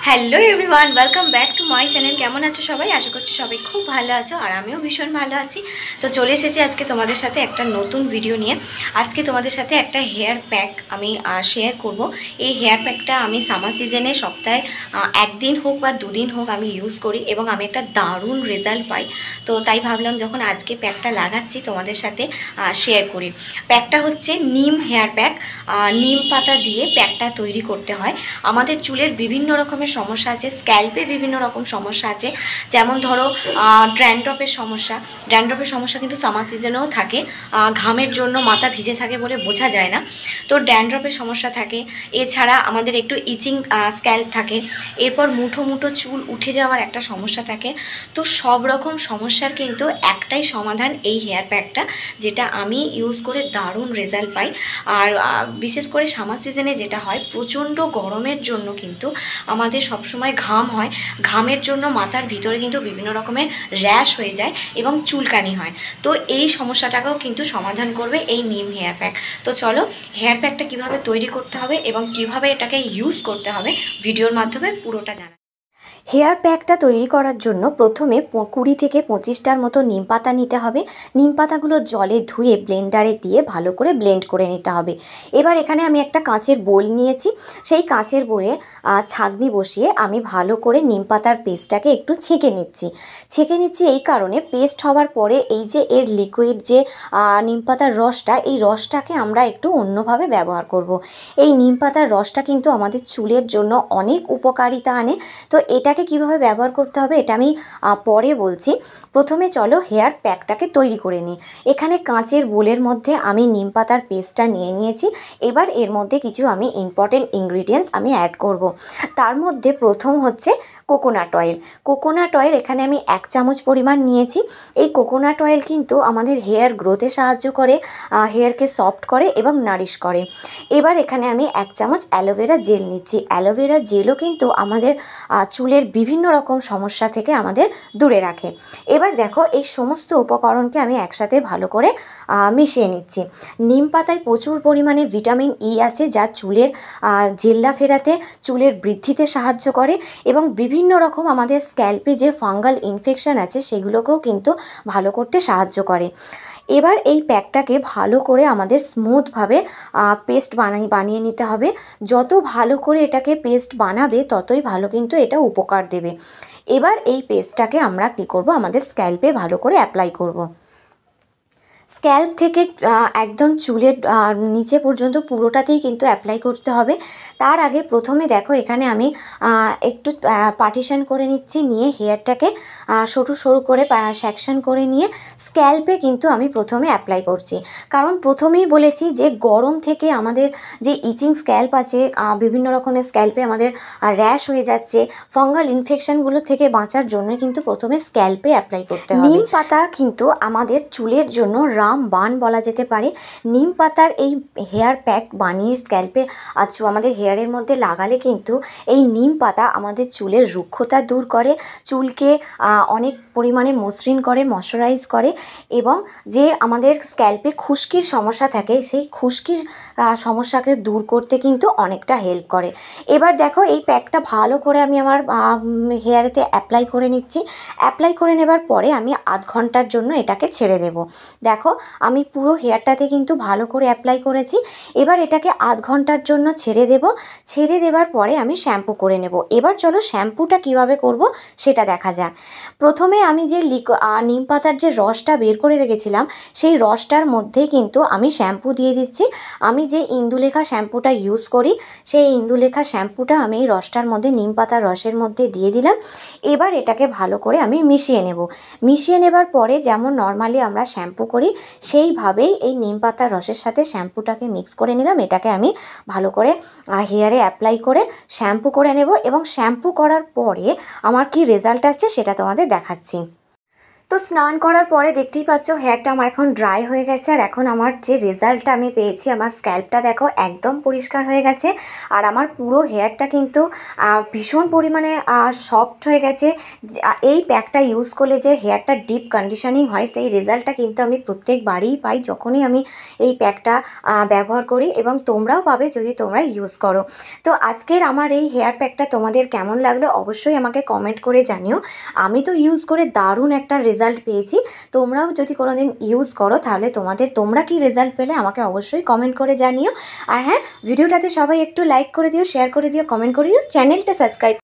Hello everyone, welcome back to my channel. কেমন আছো সবাই? আশা করছি সবাই খুব ভালো আছো, আর আমিও ভীষণ ভালো আছি। তো চলে এসেছি আজকে তোমাদের সাথে একটা নতুন ভিডিও নিয়ে। আজকে তোমাদের সাথে একটা হেয়ার প্যাক আমি শেয়ার করব। এই হেয়ার প্যাকটা আমি সামার সিজনে সপ্তাহে একদিন হোক বা দুদিন হোক আমি ইউজ করি এবং আমি একটা দারুণ রেজাল্ট পাই। তো তাই ভাবলাম যখন আজকে প্যাকটা লাগাচ্ছি তোমাদের সাথে শেয়ার করি। প্যাকটা হচ্ছে নিম হেয়ার প্যাক। নিম পাতা দিয়ে প্যাকটা তৈরি করতে হয়। আমাদের চুলের বিভিন্ন রকমের সমস্যা আছে, স্ক্যাল্পে বিভিন্ন রকম সমস্যা আছে, যেমন ধরো ড্র্যান্ড্রফের সমস্যা কিন্তু সামার সিজনেও থাকে। ঘামের জন্য মাথা ভিজে থাকে বলে বোঝা যায় না, তো ড্র্যান্ড্রফের সমস্যা থাকে। এছাড়া আমাদের একটু ইচিং স্ক্যাল্প থাকে, এরপর মুঠো মুঠো চুল উঠে যাওয়ার একটা সমস্যা থাকে। তো সব রকম সমস্যার কিন্তু একটাই সমাধান এই হেয়ার প্যাকটা, যেটা আমি ইউজ করে দারুণ রেজাল্ট পাই। আর বিশেষ করে সামার সিজনে যেটা হয়, প্রচণ্ড গরমের জন্য কিন্তু আমাদের সবসময় ঘাম হয়। ঘামের জন্য মাথার ভিতরে কিন্তু বিভিন্ন রকমের র্যাশ হয়ে যায় এবং চুলকানি হয়। তো এই সমস্যাটাকেও কিন্তু সমাধান করবে এই নিম হেয়ার প্যাক। তো চলো হেয়ার প্যাকটা কীভাবে তৈরি করতে হবে এবং কিভাবে এটাকে ইউজ করতে হবে ভিডিওর মাধ্যমে পুরোটা জানা। হেয়ার প্যাকটা তৈরি করার জন্য প্রথমে 20 থেকে 25টার মতো নিম পাতা নিতে হবে। নিম পাতাগুলো জলে ধুয়ে ব্লেন্ডারে দিয়ে ভালো করে ব্লেন্ড করে নিতে হবে। এবার এখানে আমি একটা কাঁচের বোল নিয়েছি, সেই কাঁচের বোলে ছাঁকনি বসিয়ে আমি ভালো করে নিম পাতার পেস্টটাকে একটু ছেঁকে নিচ্ছি এই কারণে, পেস্ট হওয়ার পরে এই যে এর লিকুইড যে নিম পাতার রসটা, এই রসটাকে আমরা একটু অন্যভাবে ব্যবহার করব। এই নিম পাতার রসটা কিন্তু আমাদের চুলের জন্য অনেক উপকারিতা আনে। তো এটাকে কিভাবে ব্যবহার করতে হবে এটা আমি পরে বলছি। প্রথমে চলো হেয়ার প্যাকটাকে তৈরি করে নিই। এখানে কাঁচের বোলের মধ্যে আমি নিম পাতার পেস্টটা নিয়ে নিয়েছি। এবার এর মধ্যে কিছু আমি ইম্পর্টেন্ট ইনগ্রিডিয়েন্টস আমি অ্যাড করব। তার মধ্যে প্রথম হচ্ছে কোকোনাট অয়েল। কোকোনাট অয়েল এখানে আমি 1 চামচ পরিমাণ নিয়েছি। এই কোকোনাট অয়েল কিন্তু আমাদের হেয়ার গ্রোথে সাহায্য করে, হেয়ারকে সফট করে এবং নারিশ করে। এবার এখানে আমি 1 চামচ অ্যালোভেরা জেল নিচ্ছি। অ্যালোভেরা জেলও কিন্তু আমাদের চুলের বিভিন্ন রকম সমস্যা থেকে আমাদের দূরে রাখে। এবার দেখো এই সমস্ত উপকরণকে আমি একসাথে ভালো করে মিশিয়ে নিচ্ছি। নিম পাতায় প্রচুর পরিমাণে ভিটামিন ই আছে, যা চুলের জেল্লা ফেরাতে, চুলের বৃদ্ধিতে সাহায্য করে এবং বিভিন্ন রকম আমাদের স্ক্যাল্পে যে ফাঙ্গাল ইনফেকশন আছে সেগুলোকেও কিন্তু ভালো করতে সাহায্য করে। এবার এই প্যাকটাকে ভালো করে আমাদের স্মুথভাবে পেস্ট বানিয়ে নিতে হবে। যত ভালো করে এটাকে পেস্ট বানাবে ততই ভালো কিন্তু এটা উপকার দেবে। এবার এই পেস্টটাকে আমরা কী করব, আমাদের স্ক্যাল্পে ভালো করে অ্যাপ্লাই করব। স্ক্যাল্প থেকে একদম চুলের নিচে পর্যন্ত পুরোটাতেই কিন্তু অ্যাপ্লাই করতে হবে। তার আগে প্রথমে দেখো এখানে আমি একটু পার্টিশন করে নিচ্ছি, নিয়ে হেয়ারটাকে সরু সরু করে সেকশন করে নিয়ে স্ক্যাল্পে কিন্তু আমি প্রথমে অ্যাপ্লাই করছি। কারণ প্রথমেই বলেছি যে গরম থেকে আমাদের যে ইচিং স্ক্যাল্প আছে, বিভিন্ন রকমের স্ক্যাল্পে আমাদের র্যাশ হয়ে যাচ্ছে, ফাঙ্গাল ইনফেকশনগুলো থেকে বাঁচার জন্য কিন্তু প্রথমে স্ক্যাল্পে অ্যাপ্লাই করতে হবে। নিম পাতা কিন্তু আমাদের চুলের জন্য রামবাণ বলা যেতে পারে। নিম পাতার এই হেয়ার প্যাক বানিয়ে স্ক্যাল্পে আমাদের হেয়ারের মধ্যে লাগালে কিন্তু এই নিম পাতা আমাদের চুলের রুক্ষতা দূর করে, চুলকে অনেক পরিমাণে মসৃণ করে, ময়শ্চারাইজ করে এবং যে আমাদের স্ক্যাল্পে খুশকির সমস্যা থাকে সেই খুশকির সমস্যাকে দূর করতে কিন্তু অনেকটা হেল্প করে। এবার দেখো এই প্যাকটা ভালো করে আমি আমার হেয়ারেতে অ্যাপ্লাই করে নিচ্ছি। অ্যাপ্লাই করে নেবার পরে আমি আধ ঘন্টার জন্য এটাকে ছেড়ে দেব। দেখো আমি পুরো হেয়ারটাতে কিন্তু ভালো করে অ্যাপ্লাই করেছি। এবার এটাকে আধ ঘন্টার জন্য ছেড়ে দেব। ছেড়ে দেবার পরে আমি শ্যাম্পু করে নেব। এবার চলো শ্যাম্পুটা কিভাবে করব সেটা দেখা যাক। প্রথমে আমি যে নিম পাতার যে রসটা বের করে রেখেছিলাম সেই রসটার মধ্যেই কিন্তু আমি শ্যাম্পু দিয়ে দিচ্ছি। আমি যে ইন্দুলেখা শ্যাম্পুটা ইউজ করি সেই ইন্দুলেখা শ্যাম্পুটা আমি এই রসটার মধ্যে, নিম পাতার রসের মধ্যে দিয়ে দিলাম। এবার এটাকে ভালো করে আমি মিশিয়ে নেব। মিশিয়ে নেবার পরে যেমন নর্মালি আমরা শ্যাম্পু করি সেইভাবেই এই নিম পাতার রসের সাথে শ্যাম্পুটাকে মিক্স করে নিলাম। এটাকে আমি ভালো করে হেয়ারে অ্যাপ্লাই করে শ্যাম্পু করে নেব এবং শ্যাম্পু করার পরে আমার কি রেজাল্ট আসছে সেটা তোমাদের দেখাচ্ছি। তো তো স্নান করার পরে দেখতেই পাচ্ছ হেয়ারটা আমার এখন ড্রাই হয়ে গেছে। আর এখন আমার যে রেজাল্টটা আমি পেয়েছি, আমার স্ক্যাল্পটা দেখো একদম পরিষ্কার হয়ে গেছে। আর আমার পুরো হেয়ারটা কিন্তু ভীষণ পরিমাণে সফট হয়ে গেছে। এই প্যাকটা ইউজ করলে যে হেয়ারটা ডিপ কন্ডিশনিং হয়, সেই রেজাল্টটা কিন্তু আমি প্রত্যেকবারই পাই যখনই আমি এই প্যাকটা ব্যবহার করি, এবং তোমরাও পাবে যদি তোমরা ইউজ করো। তো আজকের আমার এই হেয়ার প্যাকটা তোমাদের কেমন লাগলো অবশ্যই আমাকে কমেন্ট করে জানিও। আমি তো ইউজ করে দারুণ একটা রেজাল্ট পেয়েছি। তোমরাও যদি কোনোদিন ইউজ করো তাহলে তোমরা কি রেজাল্ট পেলে আমাকে অবশ্যই কমেন্ট করে জানিও। আর হ্যাঁ, ভিডিওটাতে সবাই একটু লাইক করে দিও, শেয়ার করে দিও, কমেন্ট করে দিও, চ্যানেলটা সাবস্ক্রাইব